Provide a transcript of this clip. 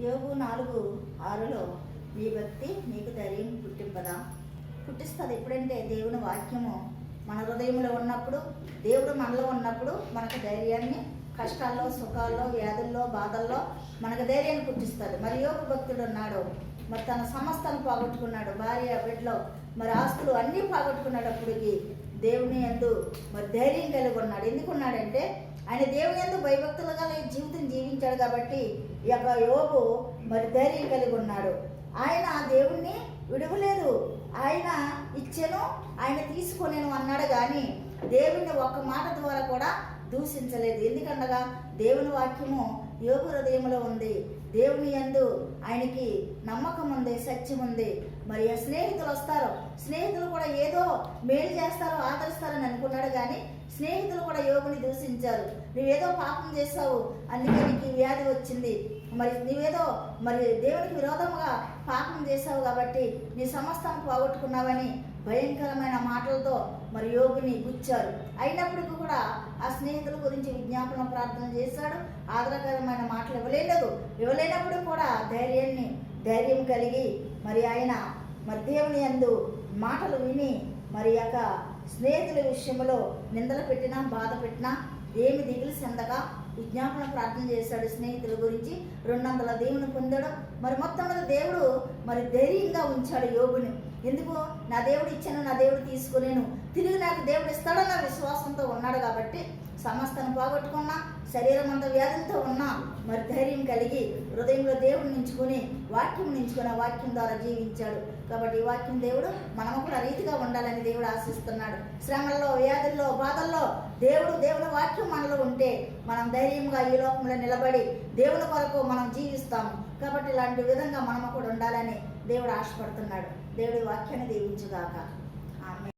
యోగు 4:6లో నీ భక్తి నీకు ధైర్యం పుట్టిస్తుంది. ఎప్పుడంటే దేవుని వాక్యము మన హృదయంలో ఉన్నప్పుడు, దేవుడు మనలో ఉన్నప్పుడు మనకు ధైర్యాన్ని, కష్టాల్లో, సుఖాల్లో, వ్యాధుల్లో, బాధల్లో మనకు ధైర్యాన్ని పుట్టిస్తుంది. మరి యోగు భక్తుడు ఉన్నాడు, మరి తన సమస్తాన్ని పోగొట్టుకున్నాడు, భార్య, బిడ్డలో మరి ఆస్తులు అన్నీ పోగొట్టుకున్నప్పటికీ దేవుని యందు మరి ధైర్యం కలిగి ఉన్నాడు. ఎందుకున్నాడంటే ఆయన దేవుని యందు భయభక్తులుగా జీవితం జీవించాడు కాబట్టి ఈ యొక్క యోగు మరి ధైర్యం కలిగి ఉన్నాడు. ఆయన దేవుణ్ణి విడవలేదు, ఆయన ఇచ్చెను, ఆయన తీసుకొనేను అన్నాడు కానీ దేవుని ఒక్క మాట ద్వారా కూడా దూషించలేదు. ఎందుకనగా దేవుని వాక్యము యోగు హృదయంలో ఉంది. దేవుని యందు ఆయనకి నమ్మకం ఉంది, సత్యం ఉంది. మరి స్నేహితులు వస్తారు, స్నేహితులు కూడా ఏదో మేలు చేస్తారో ఆదరిస్తారని అనుకున్నాడు కానీ స్నేహితులు కూడా యోగుని దూషించారు. నువ్వేదో పాపం చేస్తావు, అందుకే నీకు వ్యాధి వచ్చింది, మరి నువ్వేదో మరి దేవునికి విరోధముగా పాపం చేశావు కాబట్టి నీ సమస్తాన్ని పోగొట్టుకున్నావని భయంకరమైన మాటలతో మరి యోగుని గుచ్చారు. అయినప్పటికీ కూడా ఆ స్నేహితుల గురించి విజ్ఞాపన ప్రార్థన చేశాడు. ఆదరకరమైన మాటలు ఇవ్వలేనప్పుడు కూడా ధైర్యం కలిగి మరి ఆయన మరి దేవుని యందు మాటలు విని మరి యొక్క స్నేహితుల విషయంలో నిందలు పెట్టినా, బాధ పెట్టినా ఏమి దిగులు చెందగా విజ్ఞాపన ప్రార్థన చేశాడు. స్నేహితుల గురించి 200 దేవుని పొందాడు. మరి మొత్తం మీద దేవుడు మరి ధైర్యంగా ఉంచాడు యోగుని. ఎందుకు? నా దేవుడు ఇచ్చాను, నా దేవుడు తీసుకునేను, తిరిగి నాకు దేవుడు ఇస్తాడన్న విశ్వాసంతో ఉన్నాడు కాబట్టి సమస్తాన్ని పోగొట్టుకున్నా, శరీరం అంతా వ్యాధులతో ఉన్నా మరి ధైర్యం కలిగి హృదయంలో దేవుడిని నించుకుని ఆ వాక్యం ద్వారా జీవించాడు. కాబట్టి ఈ వాక్యం దేవుడు మనము కూడా రీతిగా ఉండాలని దేవుడు ఆశిస్తున్నాడు. శ్రమల్లో, వ్యాధుల్లో, బాధల్లో దేవుని వాక్యం మనలో ఉంటే మనం ధైర్యంగా ఈ లోకంలో నిలబడి దేవుని కొరకు మనం జీవిస్తాము. కాబట్టి ఇలాంటి విధంగా మనము కూడా ఉండాలని దేవుడు ఆశపడుతున్నాడు. దేవుడి వాక్యాన్ని దీవించుగాక. ఆమేన్.